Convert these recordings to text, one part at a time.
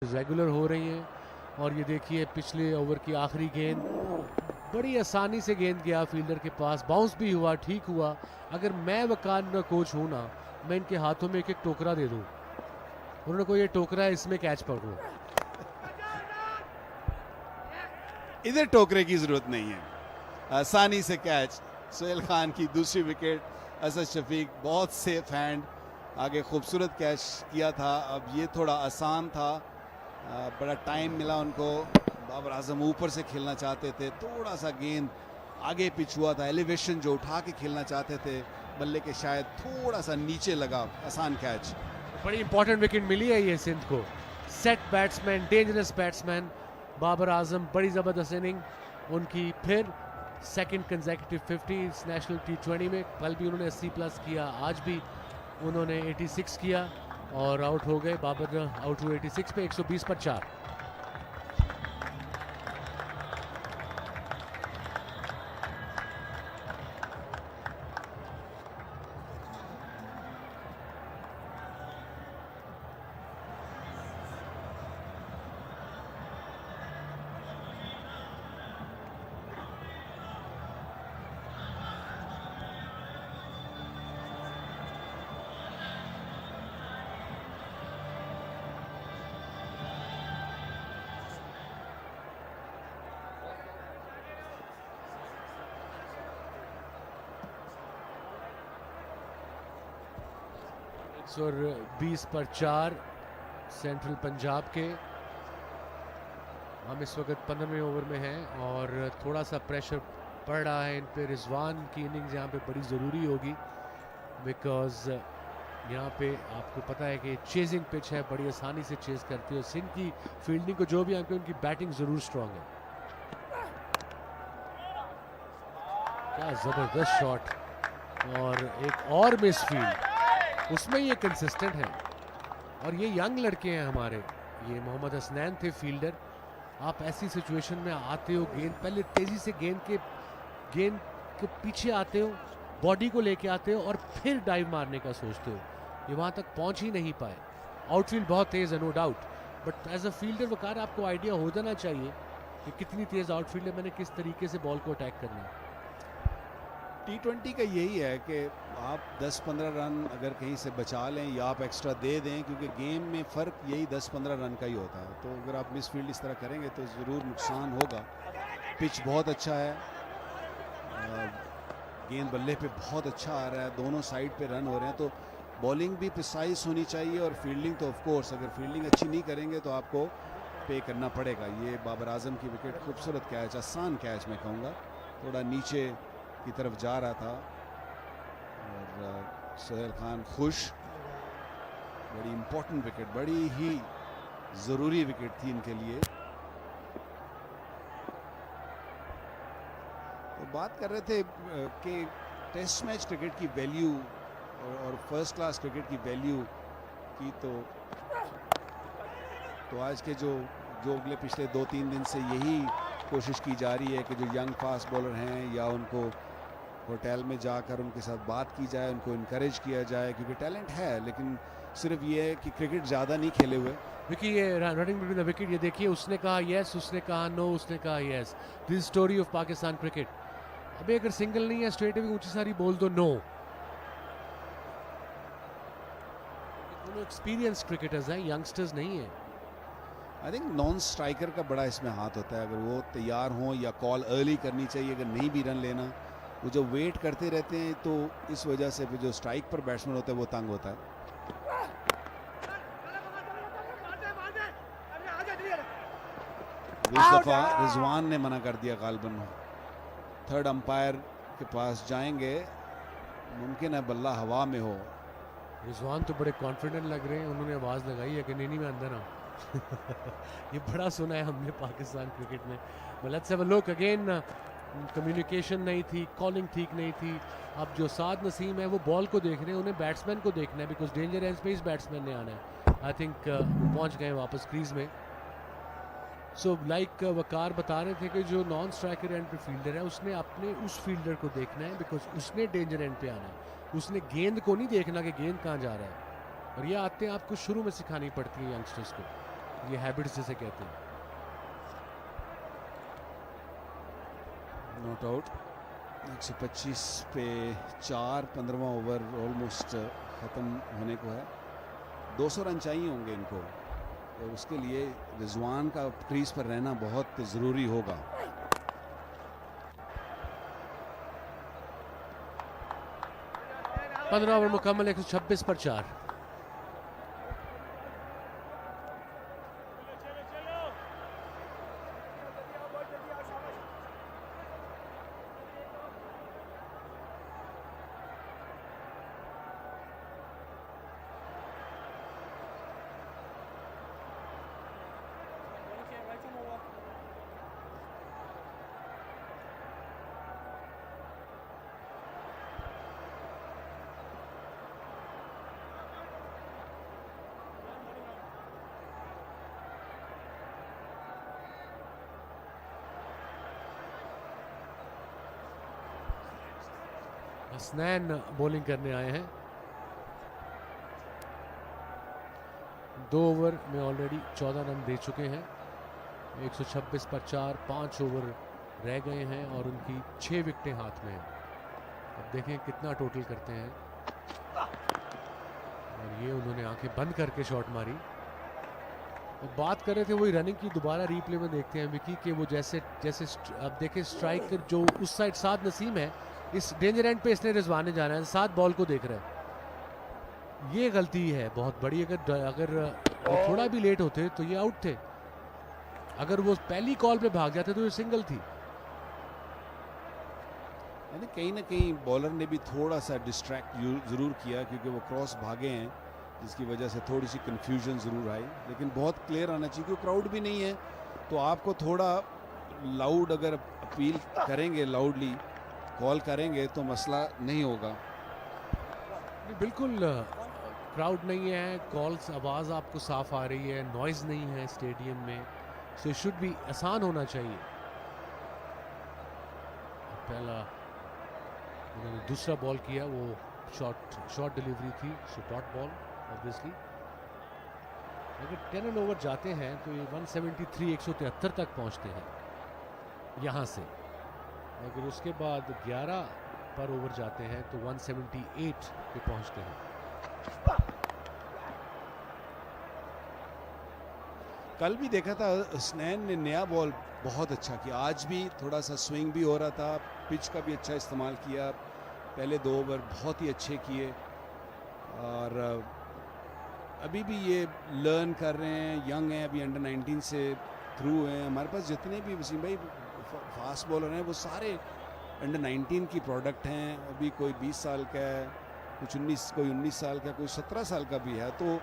Regular हो रही हैं। और ये देखिए पिछले ओवर की आखिरी गेंद बड़ी आसानी से गेंद गया फील्डर के पास, बाउंस भी हुआ, ठीक हुआ। अगर मैं वकार का कोच हूँ ना, मैं इनके हाथों में एक एक टोकरा दे दूँ, उन्होंने कोई ये टोकरा है, इसमें कैच पकड़ो। इधर टोकरे की जरूरत नहीं है, आसानी से कैच। सोहेल खान की दूसरी विकेट, असद शफीक बहुत सेफ हैंड, आगे खूबसूरत कैच किया था। अब ये थोड़ा आसान था, बड़ा टाइम मिला उनको। बाबर आजम ऊपर से खेलना चाहते थे, थोड़ा सा गेंद आगे पिच हुआ था, एलिवेशन जो उठा के खेलना चाहते थे बल्ले के शायद थोड़ा सा नीचे लगा, आसान कैच। बड़ी इंपॉर्टेंट विकेट मिली है ये सिंध को। Set batsman, dangerous batsman Babar Azam, बड़ी ज़बरदस्त इनिंग उनकी। फिर सेकंड कंसेक्यूटिव 50 इस नेशनल T20 में। कल भी उन्होंने 80 प्लस किया, आज भी उन्होंने 86 किया और आउट हो गए। बाबर आउट हुए 86 पे, 120 पर 4। और 20 पर 4 सेंट्रल पंजाब के। हम इस वक्त 15वें ओवर में हैं और थोड़ा सा प्रेशर पड़ रहा है इन पे। रिजवान की इनिंग्स यहाँ पे बड़ी ज़रूरी होगी, बिकॉज यहाँ पे आपको पता है कि चेजिंग पिच है, बड़ी आसानी से चेज करती है। सिंध की फील्डिंग को जो भी आंके, उनकी बैटिंग ज़रूर स्ट्रांग है। क्या ज़बरदस्त शॉट, और एक और मिस फील्ड, उसमें ये कंसिस्टेंट है। और ये यंग लड़के हैं हमारे, ये मोहम्मद हसनैन थे फील्डर। आप ऐसी सिचुएशन में आते हो, गेंद पहले तेजी से गेंद के पीछे आते हो, बॉडी को लेके आते हो और फिर डाइव मारने का सोचते हो। ये वहाँ तक पहुँच ही नहीं पाए। आउटफील्ड बहुत तेज़ है, no doubt, but as a fielder Waqar आपको आइडिया हो जाना चाहिए कि कितनी तेज़ आउटफील्ड है, मैंने किस तरीके से बॉल को अटैक करना है। T20 का यही है कि आप 10-15 रन अगर कहीं से बचा लें या आप एक्स्ट्रा दे दें, क्योंकि गेम में फ़र्क यही 10-15 रन का ही होता है। तो अगर आप मिस फील्ड इस तरह करेंगे तो ज़रूर नुकसान होगा। पिच बहुत अच्छा है, गेंद बल्ले पे बहुत अच्छा आ रहा है, दोनों साइड पे रन हो रहे हैं। तो बॉलिंग भी प्रिसाइज होनी चाहिए और फील्डिंग तो ऑफ कोर्स, अगर फील्डिंग अच्छी नहीं करेंगे तो आपको पे करना पड़ेगा। ये बाबर आजम की विकेट, खूबसूरत कैच, आसान कैच मैं कहूँगा, थोड़ा नीचे की तरफ जा रहा था और सोहेल खान खुश। बड़ी इंपॉर्टेंट विकेट, बड़ी ही ज़रूरी विकेट थी इनके लिए। तो बात कर रहे थे कि टेस्ट मैच क्रिकेट की वैल्यू और फर्स्ट क्लास क्रिकेट की वैल्यू की, तो आज के जो अगले पिछले 2-3 दिन से यही कोशिश की जा रही है कि जो यंग फास्ट बॉलर हैं, या उनको होटल में जाकर उनके साथ बात की जाए, उनको इनकरेज किया जाए, क्योंकि टैलेंट है, लेकिन सिर्फ ये है कि क्रिकेट ज़्यादा नहीं खेले हुए। देखिए ये रनिंग बिटवीन द विकेट, ये देखिए, उसने कहा यस, उसने कहा नो, उसने कहा yes. This story of Pakistan cricket. अबे अगर सिंगल नहीं है, स्ट्रेट अवे ऊंची सारी बोल दो नो। दोनों एक्सपीरियंस क्रिकेटर्स हैं, यंगस्टर्स नहीं है। आई थिंक नॉन स्ट्राइकर का बड़ा इसमें हाथ होता है, अगर वो तैयार हों या कॉल अर्ली करनी चाहिए, अगर नहीं भी रन लेना, वो जो वेट करते रहते हैं, तो इस वजह से जो स्ट्राइक पर बैट्समैन होता है वो तंग होता है। इस दफा रिजवान ने मना कर दिया, गालबन थर्ड अंपायर के पास जाएंगे, मुमकिन है बल्ला हवा में हो। रिजवान तो बड़े कॉन्फिडेंट लग रहे हैं, उन्होंने आवाज़ लगाई है कि नहीं मैं अंदर आऊँ। ये बड़ा सुना है हमने पाकिस्तान क्रिकेट में। But let's have a look again. Communication नहीं थी, कॉलिंग ठीक नहीं थी। अब जो साद नसीम है वो बॉल को देख रहे हैं, उन्हें बैट्समैन को देखना है, बिकॉज डेंजर एंड पे इस बैट्समैन ने आना है। आई थिंक पहुंच गए वापस क्रीज में। सो लाइक वकार बता रहे थे कि जो नॉन स्ट्राइकर एंड पे फील्डर है, उसने अपने उस फील्डर को देखना है, बिकॉज उसने डेंजर एंड पे आना है। उसने गेंद को नहीं देखना कि गेंद कहाँ जा रहा है। और ये आते हैं आपको शुरू में सिखानी पड़ती है यंगस्टर्स को। ये हैबिट्स जिसे कहते हैं। Not out. 125 पे 4, 15वां ओवर ऑलमोस्ट ख़त्म होने को है। 200 रन चाहिए होंगे इनको, तो उसके लिए रिजवान का क्रीज पर रहना बहुत ज़रूरी होगा। पंद्रह ओवर मुकम्मल, 126 पर 4। हसनैन बॉलिंग करने आए हैं। 2 ओवर में ऑलरेडी 14 रन दे चुके हैं। 126 पर 4, 5 ओवर रह गए हैं और उनकी 6 विकेटें हाथ में हैं। अब देखें कितना टोटल करते हैं। और ये उन्होंने आंखें बंद करके शॉट मारी। अब बात कर रहे थे वही रनिंग की, दोबारा रीप्ले में देखते हैं विकी के वो जैसे अब देखें स्ट्राइकर जो उस साइड साद नसीम है, इस डेंजर एंड पे इसने रिजवाने जाना है, 7 बॉल को देख रहा है। ये गलती है बहुत बड़ी। अगर वो थोड़ा भी लेट होते तो ये आउट थे। अगर वो पहली कॉल पे भाग जाते तो ये सिंगल थी। यानी कहीं ना कहीं बॉलर ने भी थोड़ा सा डिस्ट्रैक्ट ज़रूर किया, क्योंकि वो क्रॉस भागे हैं, जिसकी वजह से थोड़ी सी कंफ्यूजन ज़रूर आई। लेकिन बहुत क्लियर आना चाहिए, क्योंकि क्राउड भी नहीं है, तो आपको थोड़ा लाउड अगर अपील करेंगे, लाउडली कॉल करेंगे तो मसला नहीं होगा। बिल्कुल क्राउड नहीं है, कॉल्स आवाज़ आपको साफ आ रही है, नॉइज़ नहीं है स्टेडियम में, सो शुड भी आसान होना चाहिए। पहला उन्होंने दूसरा बॉल किया, वो शॉर्ट डिलीवरी थी, सो डॉट बॉल ऑब्वियसली। अगर 10 रन ओवर जाते हैं तो ये 173 173 तक पहुंचते हैं यहाँ से। अगर उसके बाद 11 पर ओवर जाते हैं तो 178 पे पहुंचते हैं। कल भी देखा था हसनैन ने नया बॉल बहुत अच्छा किया, आज भी थोड़ा सा स्विंग भी हो रहा था, पिच का भी अच्छा इस्तेमाल किया। पहले 2 ओवर बहुत ही अच्छे किए और अभी भी ये लर्न कर रहे हैं, यंग हैं, अभी अंडर 19 से थ्रू हैं। हमारे पास जितने भी वसीम भाई फास्ट बॉलर हैं वो सारे अंडर 19 की प्रोडक्ट हैं। अभी कोई 20 साल का है, कोई 19 साल का, कोई 17 साल का भी है, तो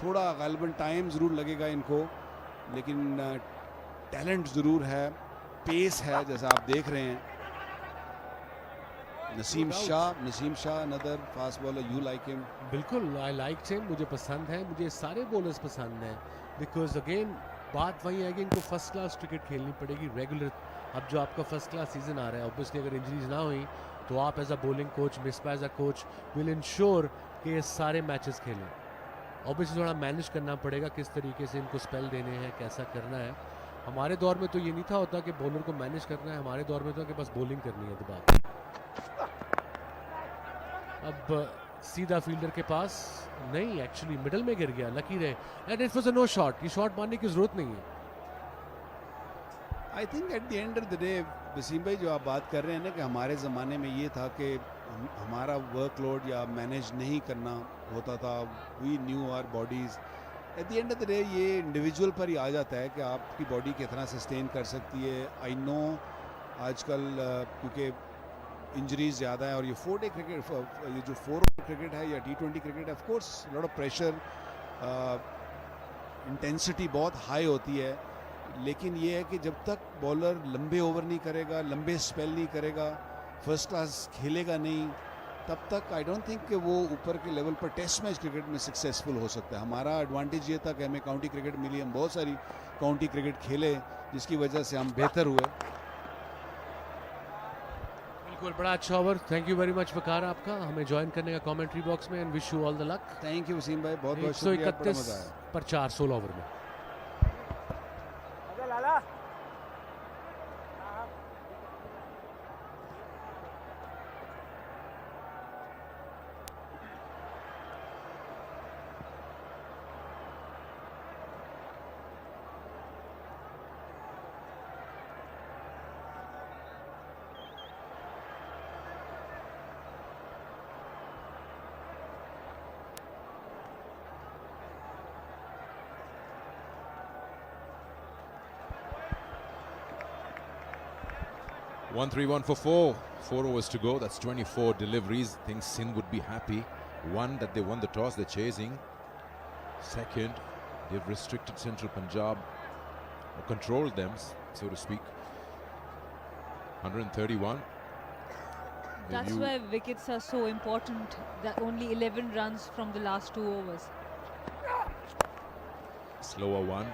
थोड़ा गालिबन टाइम ज़रूर लगेगा इनको, लेकिन टैलेंट ज़रूर है, पेस है, जैसा आप देख रहे हैं। Naseem Shah another fast bowler, you like him? बिल्कुल, आई लाइक हिम, मुझे पसंद है, मुझे सारे बॉलर्स पसंद हैं, बिकॉज अगेन बात वही है कि इनको फर्स्ट क्लास क्रिकेट खेलनी पड़ेगी रेगुलर। अब जो आपका फर्स्ट क्लास सीजन आ रहा है, ऑब्वियसली अगर इंजरीज ना हुई तो आप as a bowling coach, Misbah as a coach will ensure कि ये सारे मैचेस खेलें। ऑब्वियसली थोड़ा मैनेज करना पड़ेगा किस तरीके से इनको स्पेल देने हैं, कैसा करना है। हमारे दौर में तो ये नहीं था होता कि बॉलर को मैनेज करना है, हमारे दौर में तो कि बस बॉलिंग करनी है दोबारा। अब सीधा फील्डर के पास नहीं, एक्चुअली मिडल में गिर गया, लकी रहे, and it was a no shot. ये शॉट मारने की जरूरत नहीं है। I think at the end of the day Wasim भाई, जो आप बात कर रहे हैं ना कि हमारे ज़माने में ये था कि हमारा वर्कलोड या मैनेज नहीं करना होता था, we knew our bodies. At the end of the day ये इंडिविजुअल पर ही आ जाता है कि आपकी बॉडी कितना सस्टेन कर सकती है। आई नो आजकल क्योंकि इंजरीज ज़्यादा है और ये 4 डे क्रिकेट, ये जो 4 क्रिकेट है या T20 cricket, of course lot of pressure, intensity बहुत हाई होती है, लेकिन ये है कि जब तक बॉलर लंबे ओवर नहीं करेगा, लंबे स्पेल नहीं करेगा, फर्स्ट क्लास खेलेगा नहीं, तब तक आई डोंट थिंक कि वो ऊपर के लेवल पर टेस्ट मैच क्रिकेट में सक्सेसफुल हो सकता है। हमारा एडवांटेज ये था कि हमें काउंटी क्रिकेट मिली, हम बहुत सारी काउंटी क्रिकेट खेले, जिसकी वजह से हम बेहतर हुए। बिल्कुल, बड़ा अच्छा over. Thank you very much Waqar आपका हमें ज्वाइन करने का कमेंट्री बॉक्स में, and wish you all the luck. Thank you Wasim भाई, बहुत बहुत शुक्रिया, बड़ा मजा आया। 131 पर 4 16 ओवर में। 1-3-1 for 4. 4 overs to go. That's 24 deliveries. I think Sindh would be happy. One, that they won the toss. They're chasing. Second, they've restricted Central Punjab, or controlled them, so to speak. 131. That's why wickets are so important. That only 11 runs from the last 2 overs. Slower one.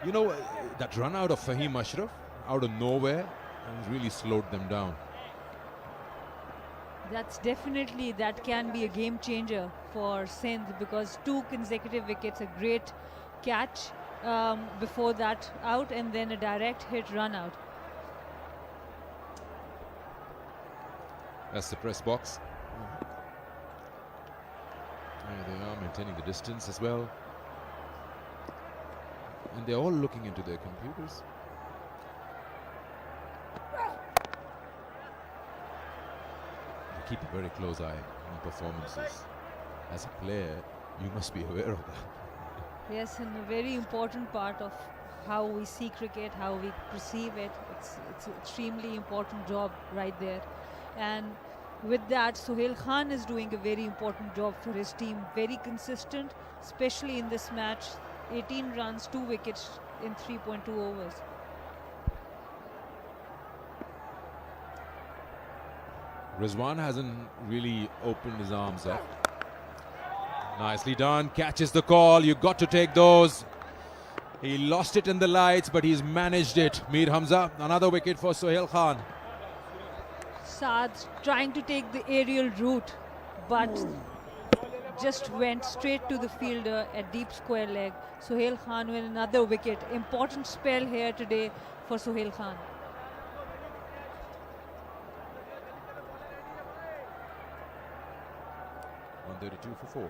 You know, that run out of Fahim Ashraf, out of nowhere, and really slowed them down. That's definitely, that can be a game changer for Sindh, because 2 consecutive wickets, a great catch before that out, and then a direct hit run out. That's the press box. There they are, maintaining the distance as well. And they're all looking into their computers. They keep a very close eye on performances. As a player, you must be aware of that. Yes, and a very important part of how we see cricket, how we perceive it. It's an extremely important job right there. And with that, Sohail Khan is doing a very important job for his team. Very consistent, especially in this match. 18 runs, 2 wickets in 3.2 overs. Rizwan hasn't really opened his arms up. Nicely done, catches the call. You got to take those. He lost it in the lights, but he's managed it. Mir Hamza, another wicket for Sohail Khan. Saad trying to take the aerial route, but just went straight to the fielder at deep square leg. Sohail Khan with another wicket. Important spell here today for Sohail Khan. One 32 for 4.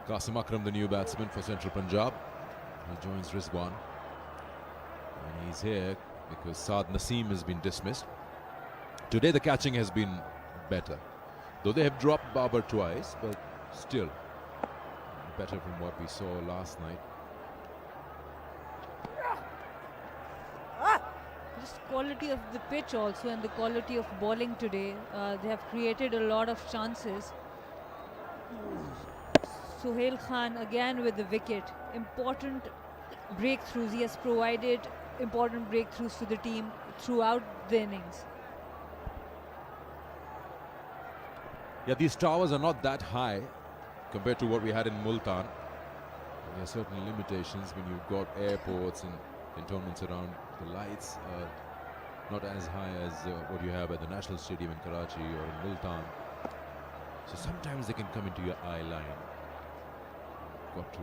Qasim Akram, the new batsman for Central Punjab. He joins Rizwan. And he's here because Saad Naseem has been dismissed. Today the catching has been better. Though they have dropped Babar twice, but still better from what we saw last night. Just quality of the pitch also, and the quality of bowling today. They have created a lot of chances. Sohail Khan again with the wicket. Important breakthroughs. He has provided important breakthroughs to the team throughout the innings. Yeah, these towers are not that high compared to what we had in Multan. There are certain limitations when you've got airports and cantonments around. The lights are not as high as what you have at the National Stadium in Karachi or in Multan. So sometimes they can come into your eye line. Got to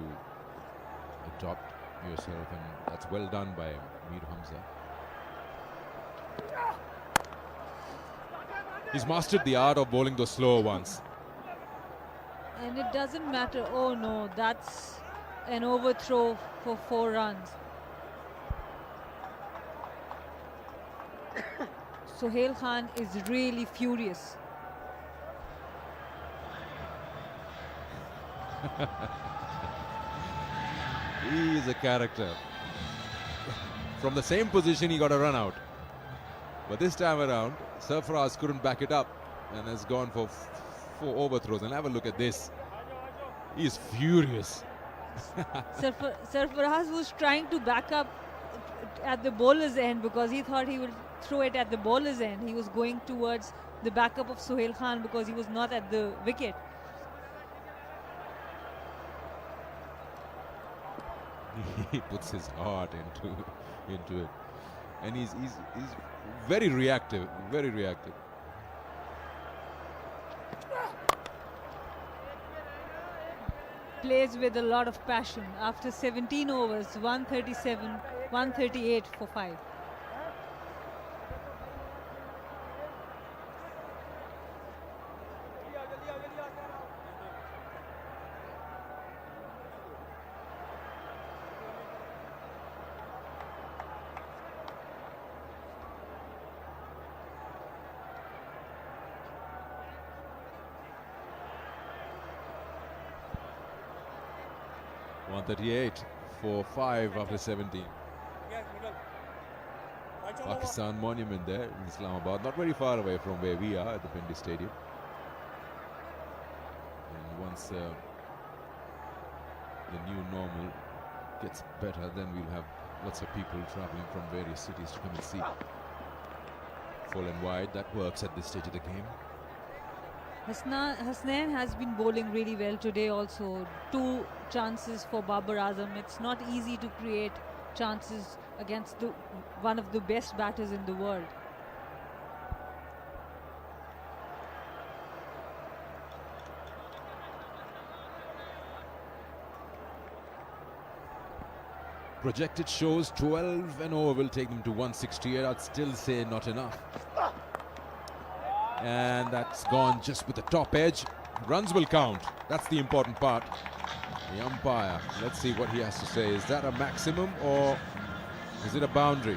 adopt yourself, and that's well done by Mir Hamza. He's mastered the art of bowling those slower ones. And it doesn't matter. Oh no, that's an overthrow for 4 runs. Sohail Khan is really furious. He is a character. From the same position, he got a run out. But this time around, Sarfaraz couldn't back it up and has gone for 4 overthrows. And have a look at this. He is furious. Sarfaraz was trying to back up at the bowler's end because he thought he would throw it at the bowler's end. He was going towards the backup of Sohail Khan because he was not at the wicket. He puts his heart into it, and he's very reactive, very reactive. Plays with a lot of passion. After 17 overs, 137, 138 for 5. .38 for 5 after 17. Pakistan Monument there in Islamabad, not very far away from where we are at the Pindi Stadium. And once the new normal gets better, then we'll have lots of people traveling from various cities to come and see. Full and wide, that works at this stage of the game. Hasnain has been bowling really well today also. 2 chances for Babar Azam. It's not easy to create chances against one of the best batters in the world. Projected shows 12 and over will take them to 168. I'd still say not enough. And that's gone just with the top edge. Runs will count. That's the important part. The umpire, let's see what he has to say. Is that a maximum or is it a boundary?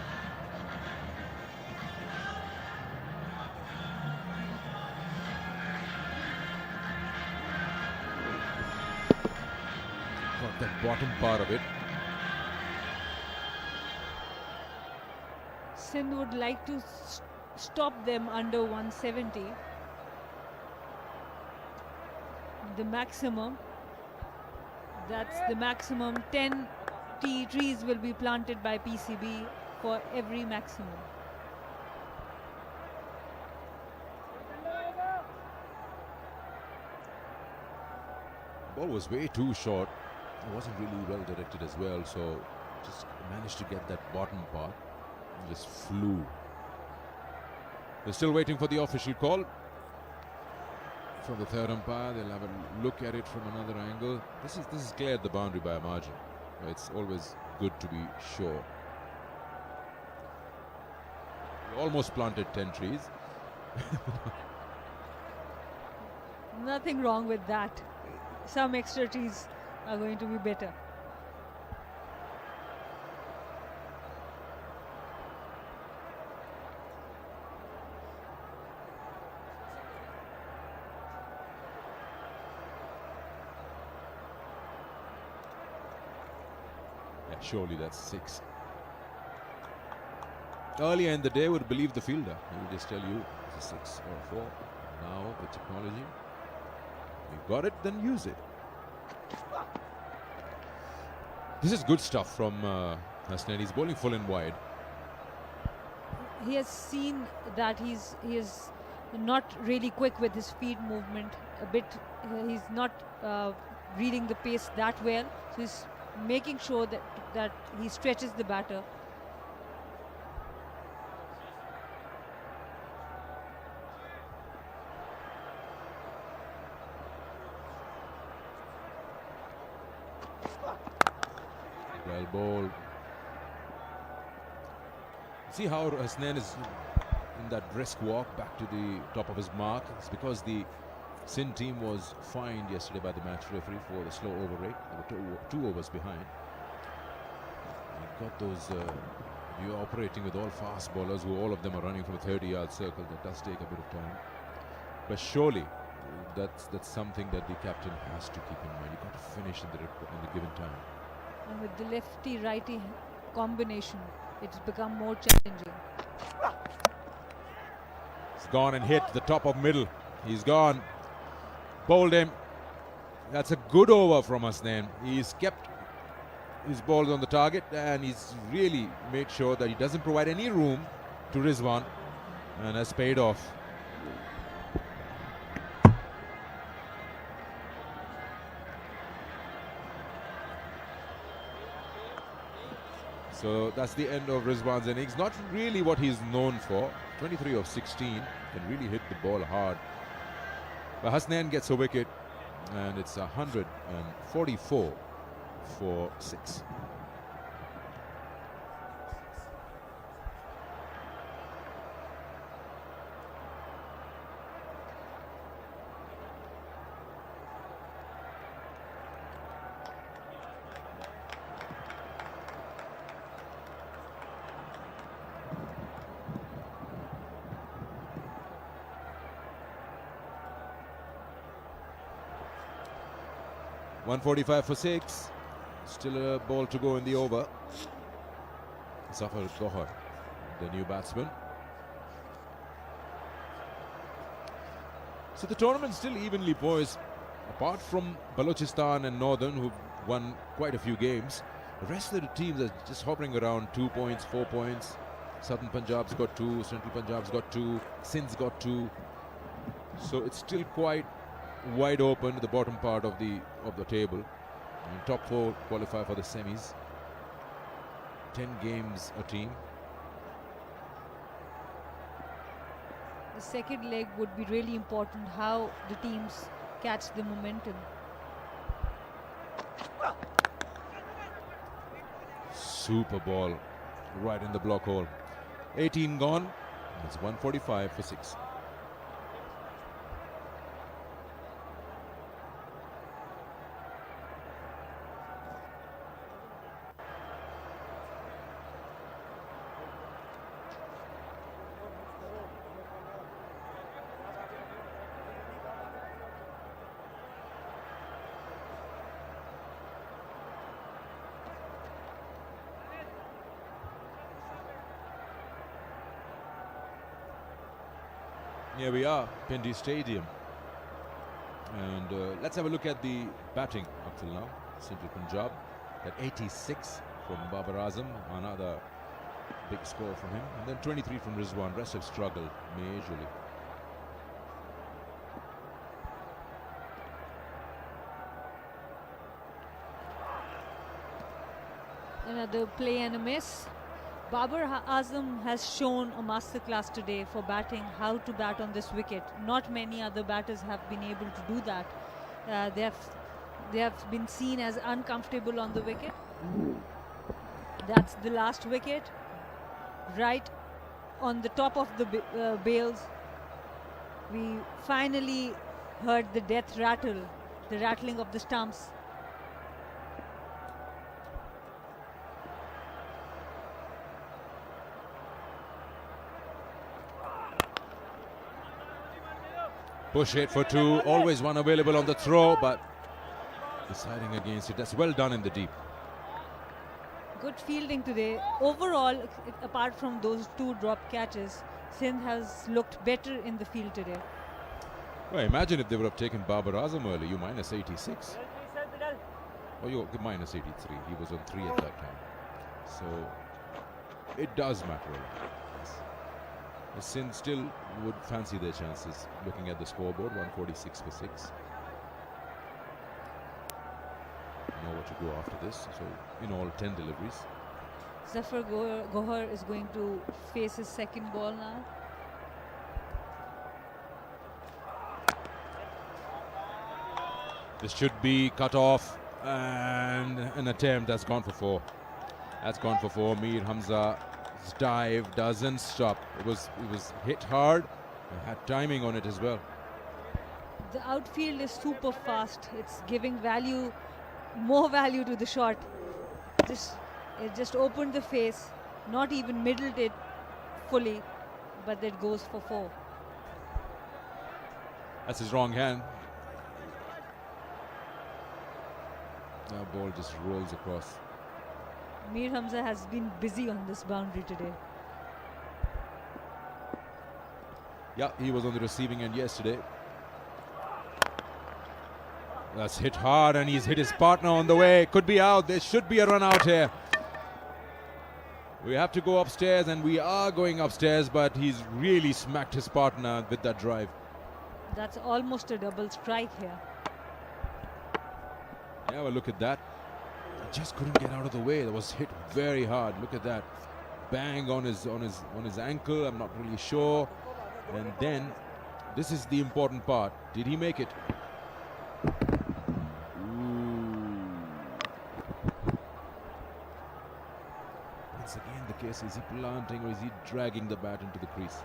Got that bottom part of it. Sindh would like to stop them under 170. The maximum, that's the maximum. 10 trees will be planted by PCB for every maximum. Ball was way too short. It wasn't really well directed as well, so just managed to get that bottom part and just flew. They're still waiting for the official call from the third umpire. They'll have a look at it from another angle. This is cleared the boundary by a margin. It's always good to be sure. We almost planted 10 trees. Nothing wrong with that. Some extra trees are going to be better. Surely that's 6. Earlier in the day would believe the fielder. He would just tell you it's a 6 or 4. Now the technology, you got it, then use it. This is good stuff from Hasnain. He's bowling full and wide. He has seen that he is not really quick with his feet movement. A bit, he's not reading the pace that well. So he's making sure that he stretches the batter. Well bowled. See how Hasnain is in that brisk walk back to the top of his mark. It's because the Sindh team was fined yesterday by the match referee for the slow over rate. They were 2 overs behind. You've got those, you're operating with all fast bowlers who all of them are running from a 30-yard circle. That does take a bit of time. But surely that's something that the captain has to keep in mind. You've got to finish in the given time. And with the lefty-righty combination, it's become more challenging. It's gone and hit the top of middle. He's gone. Bowled him. That's a good over from Hasnain. He's kept his balls on the target, and he's really made sure that he doesn't provide any room to Rizwan, and has paid off. So that's the end of Rizwan's innings. Not really what he's known for. 23 of 16, can really hit the ball hard. But Hasnain gets a wicket, and it's 144 for 6. .145 for 6. Still a ball to go in the over. Zafar Gohar, the new batsman. So the tournament's still evenly poised. Apart from Balochistan and Northern, who've won quite a few games, the rest of the teams are just hovering around 2 points, 4 points. Southern Punjab's got 2, Central Punjab's got 2, Sindh's got 2. So it's still quite wide open to the bottom part of the table. And top 4 qualify for the semis. 10 games a team. The second leg would be really important, how the teams catch the momentum. Super ball right in the block hole. 18 gone. It's 145 for 6. Here we are, Pindi Stadium. And let's have a look at the batting up till now. Central Punjab at 86 from Babar Azam, another big score from him. And then 23 from Rizwan. Rest have struggled majorly. Another play and a miss. Babar Azam has shown a masterclass today for batting, how to bat on this wicket. Not many other batters have been able to do that. They have been seen as uncomfortable on the wicket. That's the last wicket, right on the top of the bails. We finally heard the death rattle, the rattling of the stumps. Push hit for 2, always one available on the throw, but deciding against it. That's well done in the deep. Good fielding today. Overall, apart from those 2 drop catches, Sindh has looked better in the field today. Well, imagine if they would have taken Babar Azam early. You minus 86. Or you minus 83. He was on 3 at that time. So it does matter a lot. Yes. Sindh still would fancy their chances looking at the scoreboard. 146 for 6. Know what to go after this. So in all 10 deliveries. Zafar Gohar is going to face his second ball now. This should be cut off, and an attempt that's gone for 4. That's gone for 4. Mir Hamza's dive doesn't stop. It was hit hard. It had timing on it as well. The outfield is super fast. It's giving more value to the shot. It just opened the face, not even middled it fully, but it goes for 4. That's his wrong hand. That ball just rolls across. Mir Hamza has been busy on this boundary today. Yeah, he was on the receiving end yesterday. That's hit hard, and he's hit his partner on the way. Could be out. There should be a run out here. We have to go upstairs, and we are going upstairs, but he's really smacked his partner with that drive. That's almost a double strike here. Yeah, well, look at that. He just couldn't get out of the way. That was hit very hard. Look at that. Bang on his ankle. I'm not really sure. And then this is the important part. Did he make it? Once again, the case, is he planting or is he dragging the bat into the crease?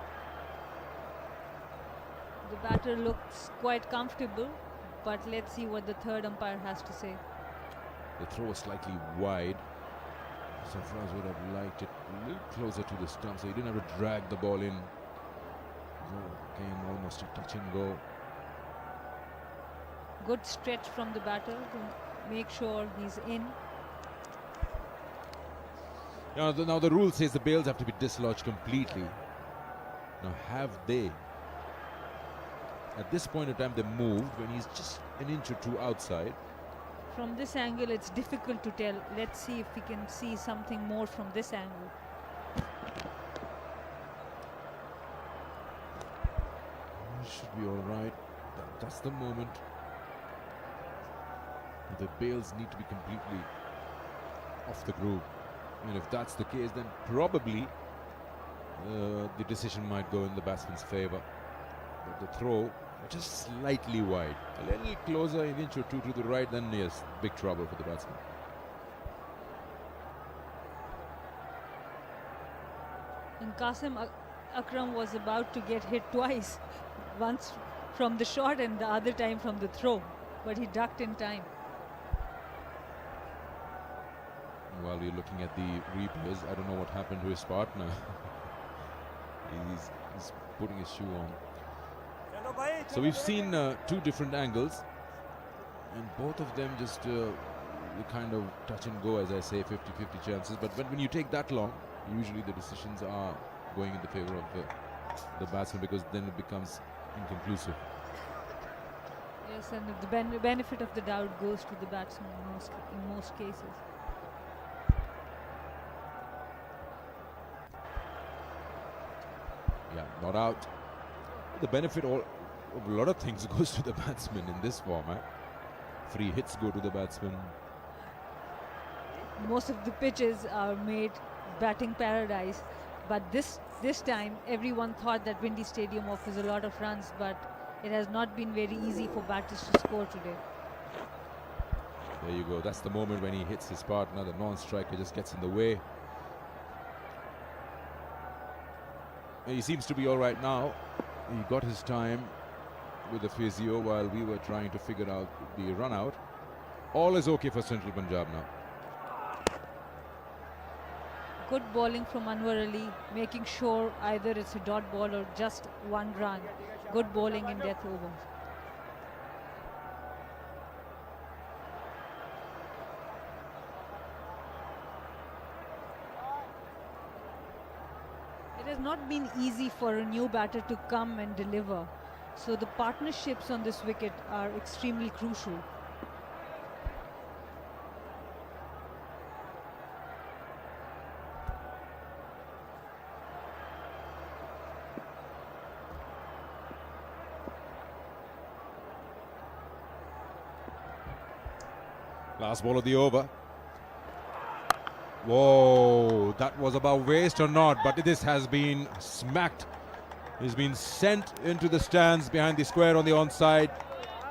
The batter looks quite comfortable, but let's see what the third umpire has to say. The throw was slightly wide. Sarfaraz would have liked it a little closer to the stump, so he didn't have to drag the ball in. Again, almost a touch and go. Good stretch from the batter to make sure he's in. Now the rule says the bails have to be dislodged completely. Now have they? At this point in time, they moved when he's just an inch or two outside. From this angle, it's difficult to tell. Let's see if we can see something more from this angle. Should be all right. That's the moment. The bails need to be completely off the groove. And if that's the case, then probably the decision might go in the batsman's favor. But the throw just slightly wide, a little closer, an inch or two to the right, then yes, big trouble for the batsman. And Qasim Akram was about to get hit twice, once from the shot and the other time from the throw, but he ducked in time. While we're looking at the replays, I don't know what happened to his partner. he's putting his shoe on. So we've seen two different angles, and both of them just kind of touch and go, as I say, 50-50 chances. But when you take that long, usually the decisions are going in the favor of the batsman, because then it becomes inconclusive. Yes, and the benefit of the doubt goes to the batsman in most cases. Yeah, not out. The benefit of a lot of things goes to the batsman in this format. Free hits go to the batsman. Most of the pitches are made batting paradise, but this time everyone thought that Windy Stadium offers a lot of runs, but it has not been very easy for batters to score today. There you go. That's the moment when he hits his partner. The non-striker just gets in the way. He seems to be all right now. He got his time with the physio while we were trying to figure out the run out. All is okay for Central Punjab now. Good bowling from Anwar Ali, making sure either it's a dot ball or just one run. Good bowling in death overs. It has not been easy for a new batter to come and deliver. So the partnerships on this wicket are extremely crucial. Last ball of the over. Whoa, that was about waste or not, but this has been smacked. He's been sent into the stands behind the square on the onside,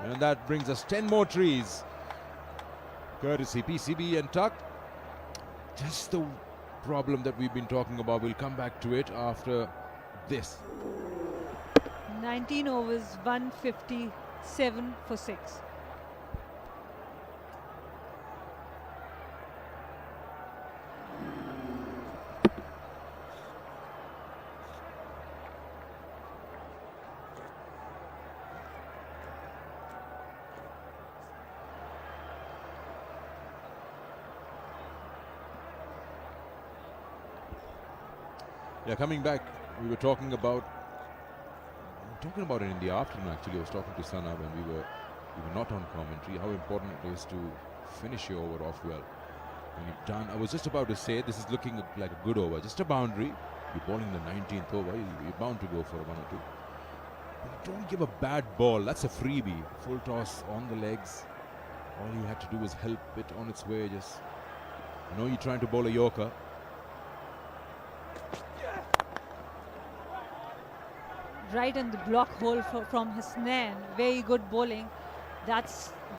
and that brings us 10 more trees. Courtesy PCB and Tuck. Just the problem that we've been talking about. We'll come back to it after this. 19 overs, 157 for 6. Yeah, coming back, we were talking about it in the afternoon. Actually, I was talking to Sana when we were you were not on commentary, how important it is to finish your over off well. When you've done, I was just about to say, this is looking like a good over, just a boundary. You're bowling the 19th over, you're bound to go for a 1 or 2. But don't give a bad ball, that's a freebie. Full toss on the legs. All you had to do was help it on its way. Just, I know you're trying to bowl a Yorker. Right in the block hole from Hasnain. Very good bowling. That's